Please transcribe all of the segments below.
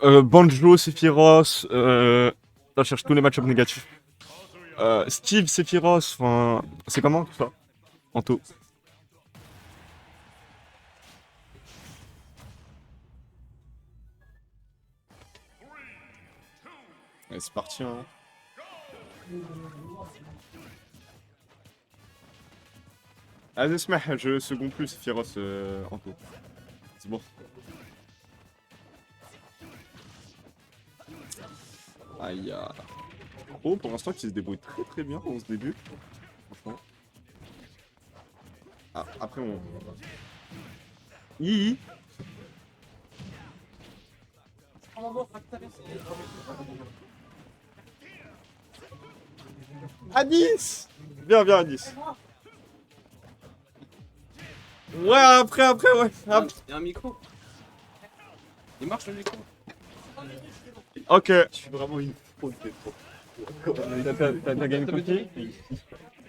Banjo, Sephiroth, je cherche tous les match-ups négatifs. Steve, Sephiroth, enfin, c'est comment tout ça? Anto. Ouais, c'est parti, hein. Allez, اسمح, je second plus Sephiroth, Anto. C'est bon. Aïe. Oh, pour l'instant, qui se débrouille très très bien dans ce début. Franchement. Ah, après, on. Hi. À 10. Bien, bien, à 10. Ouais, après, ouais. Il y a un micro. Il marche le micro. Ok. Je suis vraiment une fraude des pros. T'as gagné ton pied?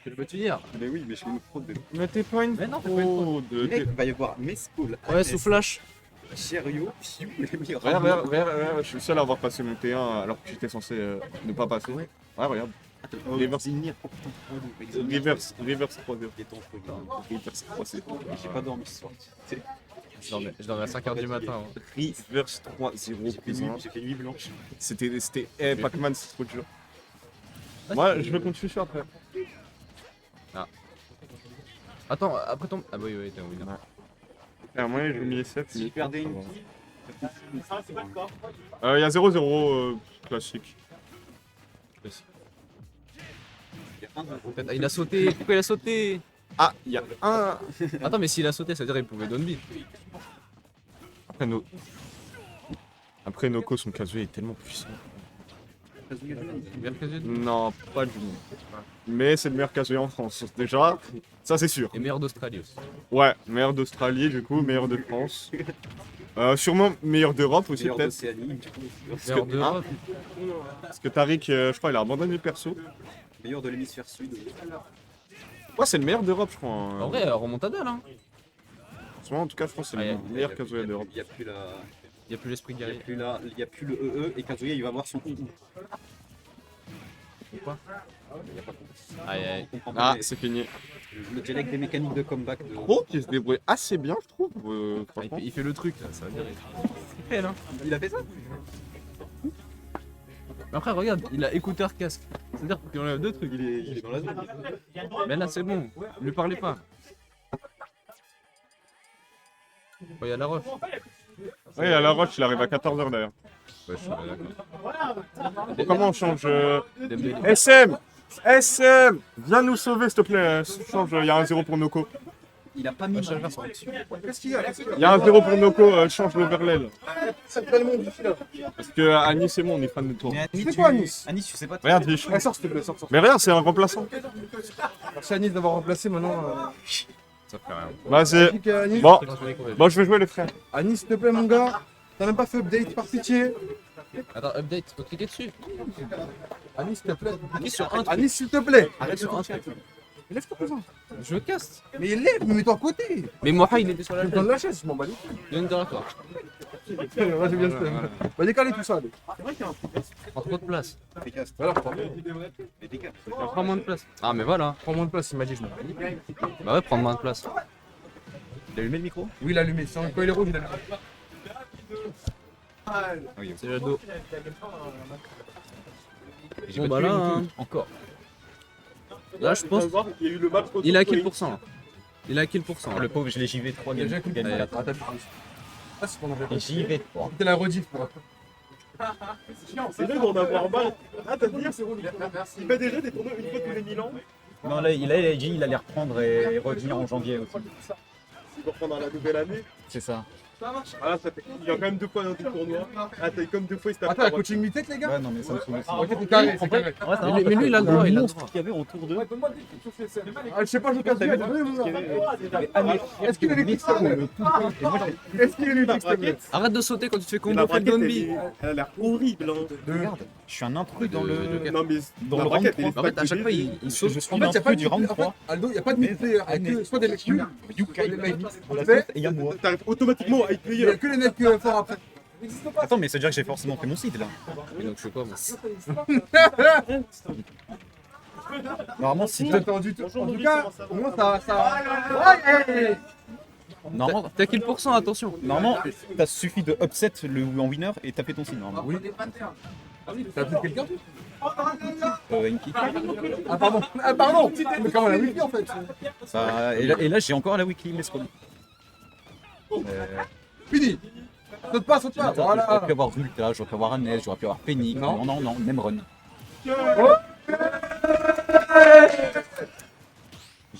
Je peux te dire. Mais oui, mais je suis une fraude des pros. Mais t'es pas une Mais non, t'es pas une fraude. Mec, il va y avoir Mespool, Ouais, sous flash. Cherio, Piu, les meilleurs. Regarde, je suis le seul à avoir passé mon T1 alors que j'étais censé ne pas passer. Ouais, regarde. Reverse 3-0. Reverse 3-0. J'ai pas dormi ce soir. Je dormais à 5h du matin. Hein. Reverse 3-0. J'ai fait nuit blanche. C'était. Pac-Man, c'est trop dur. Moi, je veux qu'on te suive après. Ah. Attends, après ton. Ah, bah oui, t'es en winner. Moi, je mis SF. Si je perdais une Il y a 0-0 classique. Ah, il a sauté. Pourquoi il a sauté? Ah, il y a un. Attends, mais s'il a sauté, ça veut dire qu'il pouvait donner beat. Après, Noko, son Kazuya est tellement puissant. Non, pas du tout. Mais c'est le meilleur Kazuya en France, déjà. Ça, c'est sûr. Et meilleur d'Australie aussi. Ouais, meilleur d'Australie, du coup, meilleur de France. Sûrement meilleur d'Europe aussi, meilleur peut-être. d'Océanie, du coup. Meilleur d'Europe. Parce que Tariq, je crois, il a abandonné le perso. Meilleur de l'hémisphère sud. Ouais, c'est le meilleur d'Europe, je crois. Hein. En vrai, remontada là. En tout cas, je pense que c'est le meilleur Kazuya d'Europe. Il y a plus la. Il n'y a plus l'esprit Il y a guerrier. plus la. Il y a plus le EE et Kazuya il va avoir son OU. Pourquoi? Aïe. Ah, c'est fini. Le dialecte des mécaniques de comeback de. Pro qui se débrouille assez bien, je trouve. Franchement. Il fait le truc là, ça va dire. Il fait là. Il a fait ça? Mais après, regarde, il a écouteur casque. C'est-à-dire qu'il enlève deux trucs. Il est dans la zone. Mais là, c'est bon. Ne lui parlez pas. Oh, il y a la roche. Ouais, à la roche, il arrive à 14h d'ailleurs. Ouais, je suis d'accord. Bon, comment on change SM SM Viens nous sauver, s'il te plaît. Change, il y a un 0 pour Noko. Il a pas mis. Qu'est-ce qu'il y a? Il y a un 0 pour Noko, change l'overlay là. Parce que Anis et moi, on est fan de toi. C'est quoi Anis? Anis, je sais pas. Regarde, il change. Sors s'il te plaît, sors. Mais regarde, c'est un remplaçant. Merci Anis d'avoir remplacé maintenant. Ça fait rien. Vas-y. Anis. Bon, je vais jouer les frères. Anis, s'il te plaît, mon gars. T'as même pas fait update, par pitié. Attends, update, faut cliquer dessus. Anis, s'il te plaît. Cliquez sur un truc. Anis, s'il te plaît. Arrête sur un truc. Mais lève-toi, présent. Je caste. Mais lève, mais mets-toi à côté. Mais Moha, il était sur la Je me chaise. donne la chaise, je m'en bats les couilles. Il vient de toi. Moi, j'ai bien ce thème. Va décaler tout ça, allez. Prends trop de place. Voilà, prends Prends moins de place. Ah, mais voilà. moins de place, il m'a dit, je m'en bats. Bah ouais, prends moins de place. Il a allumé le micro? Oui, il a allumé. Quand il est rouge, il a allumé. C'est le dos. J'ai Bon pas bah tué là, non hein. plus. Encore. Là, je pense. Il a quel pourcent là? Il a quel pourcent? Le pauvre, je l'ai JV 3 Il a déjà games. cliqué. Gagné la Ah, t'as vu. Ah, c'est qu'on avait pas. JV 3. C'était la rediff, moi. C'est mieux d'en avoir mal. Ah, t'as dit, c'est relou. Il fait déjà des tournois une fois tous les 1000 ans. Non, là, il a dit il allait reprendre et revenir en janvier aussi. Il va reprendre à la nouvelle année. C'est ça. Ah là, il y a quand même 2 fois dans tout le tournoi. Ah, t'as eu comme 2 fois, il se tape. Attends, la coaching mi-tête, les gars. Ouais, non, mais ça me saoule aussi. Ok, t'es carré, c'est carré. Mais lui, il a le droit, il a le droit. qu'il y avait autour d'eux. Ah, je sais pas, je casse bien. Est-ce qu'il est électrique, s'il te plaît? Est-ce qu'il est électrique, s'il te plaît? Arrête de sauter quand tu te fais combo Fred Gonbi. Elle a l'air horrible. Hein. Regarde, je suis un intrus dans le. Non, mais Dans la le round braquette, elle est 3. En fait, à chaque fois, il saute. Je suis En fait, un y a pas intrus de du round en fait, 3. Aldo, il n'y a pas de mid-player. Il y a que soit des mecs nuls, soit Yukai, des mecs. à la Tu sais, tête, et il y a moi. T'arrives automatiquement à être il n'y meilleur. a que les mecs forts après. Attends, mais ça veut dire que j'ai forcément fait mon site là. Et donc je sais pas moi. Normalement, si Pas entendu tout. En tout cas, au moins ça. Ouais. normalement, T'as quel pourcent, attention. normalement, t'as suffi de upset le en winner et taper ton site normalement. Oui. T'as appelé quelqu'un? Enki. Ah pardon. Ah pardon. Mais comment la wiki en fait? Bah, et là, j'ai encore la weekly let's go. Fini. Saute pas, saute pas. J'aurais Voilà. pu avoir Rulta, j'aurais pu avoir Annès, j'aurais pu avoir Phoenix. Non. Non, Nemron.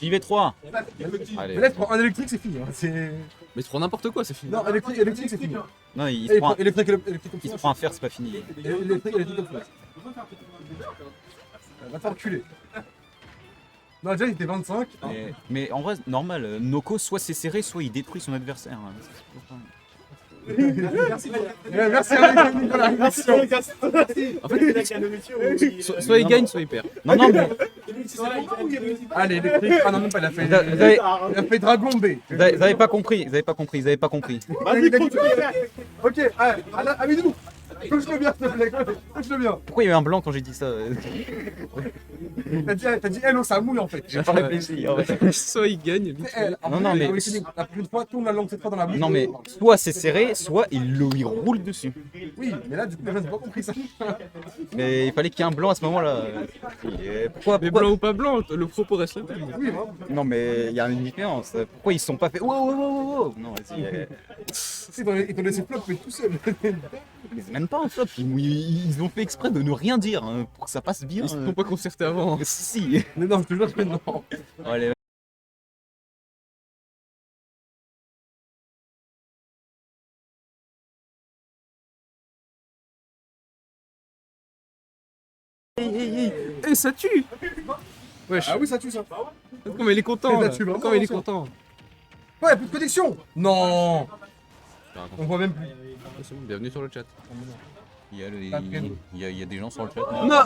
JV3. Mais là, tu prends un électrique, c'est fini. Hein. Mais tu prends n'importe quoi, c'est fini. Non, électrique, c'est fini. Non, il se prend, Électrique comme il se ça. prend un fer, c'est pas fini. Électrique comme ça. Va te faire enculer. Non, déjà, il était 25. Mais en vrai, normal, Noko, soit c'est serré, soit il détruit son adversaire. Merci avec Nicolas. Merci. En fait, soit il gagne, soit il perd. Non, mais Allez, électrique. Ah non, même pas, il a fait. vous avez, Il a fait Dragon B. vous avez pas compris, vous avez pas compris. Vas-y, ok, allez, Amidou. Coach-le bien, s'il te plaît. Coach-le bien. Pourquoi il y a eu un blanc quand j'ai dit ça? T'as dit hello, ça mouille en fait. J'ai pas réfléchi. Soit il gagne, vite fait. Non, mais- La prochaine fois, tourne la langue cette fois dans la bouche. Non, mais soit c'est serré, soit il roule dessus. Oui, mais là, du coup, les gens n'ont pas compris ça. Mais il fallait qu'il y ait un blanc à ce moment-là. Et pourquoi, Mais pourquoi- blanc ou pas blanc, le propos reste le même. Oui, vraiment. Non, mais il y a une différence. Pourquoi ils se sont pas fait. Wow. Non, vas-y. Ils t'ont laissé flopper tout seul. Mais c'est même pas un flop. Ils ont fait exprès de ne rien dire hein, pour que ça passe bien. Ils se sont pas concertés avant. Si. Mais non, je te jure que non. Allez. Eh, ça tue. Wesh, Ah oui, ça tue ça. comme il est content. Ça Là. tue vraiment, Comme il est ça. content. Ouais, plus de connexion. Non. On voit même plus. C'est bon, bienvenue sur le chat. Il y a des gens sur le chat. Non,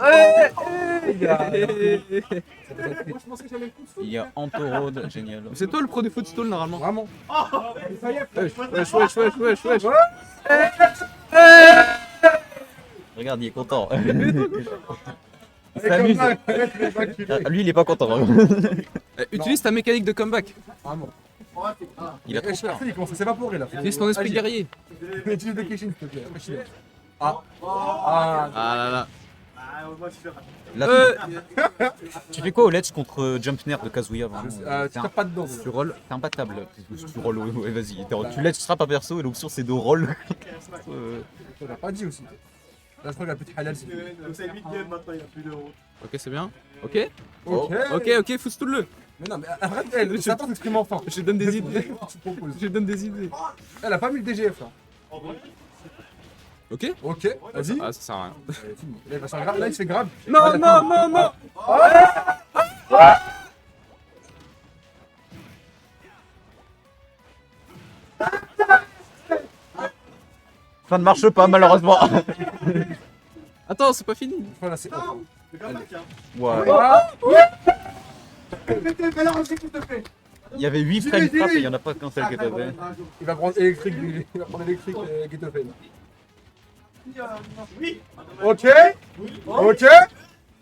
Il y a Antorod, génial. c'est toi le pro du footstall normalement. Vraiment. Wesh. Regarde, il est content. Il Et comme s'amuse. ça, les vacules. Ah, lui, il est pas content. Utilise ta mécanique de comeback. Vraiment. Il a trop peur. Il commence à s'évaporer là. Utilise ton esprit guerrier. Utilise le Kishin, s'il te plaît. Machine. Ah. Ah là là. Là, tu fais quoi au Let's contre Jumpner de Kazuya vraiment Tu tapes pas dedans. Tu rolls. T'es imbattable. Tu rolls, ouais, vas-y. Tu Let's trap un perso et l'option c'est de roll. On l'a pas dit aussi. Là, je crois qu'il y a plus de halal. Donc c'est 8 games maintenant, il n'y a plus d'euros. Ok, c'est bien. Ok. Ok. Ok, footstall-le. Mais non, mais arrête, elle. Ça s'exprime enfin. Je donne des idées. Tu proposes. Je donne des idées. Elle a pas mis le DGF là. Ok. Ok, vas-y. Ah, ça sert à rien. Fini. Là, il va se faire grave. Là, il se fait grave. Non. Ça ne marche pas malheureusement. Attends, c'est pas fini. Voilà, c'est off. Ouais. Mais là, s'il te plaît. Il y avait 8 frame trap et il y en a pas qu'un seul qui était fait. Il va prendre électrique, Ghetto-Fen. Ok. Ok.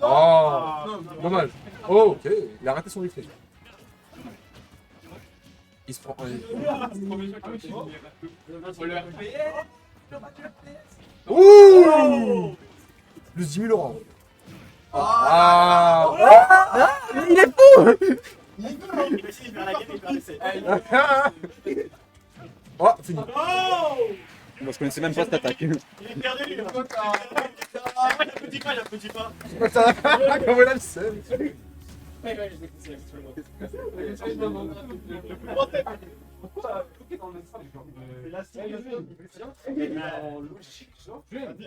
Oh. Dommage. Oh, ok. Il a raté son refresh. Il se prend. Ouh. Plus 10 000 euros. Ah. Il est fou. Oh, fini. Moi je connaissais même pas cette attaque. Il est perdu, lui. Ah, j'applaudis pas. Comment il a le seum.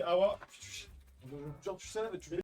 Ah ouais. Genre, tu sais, tu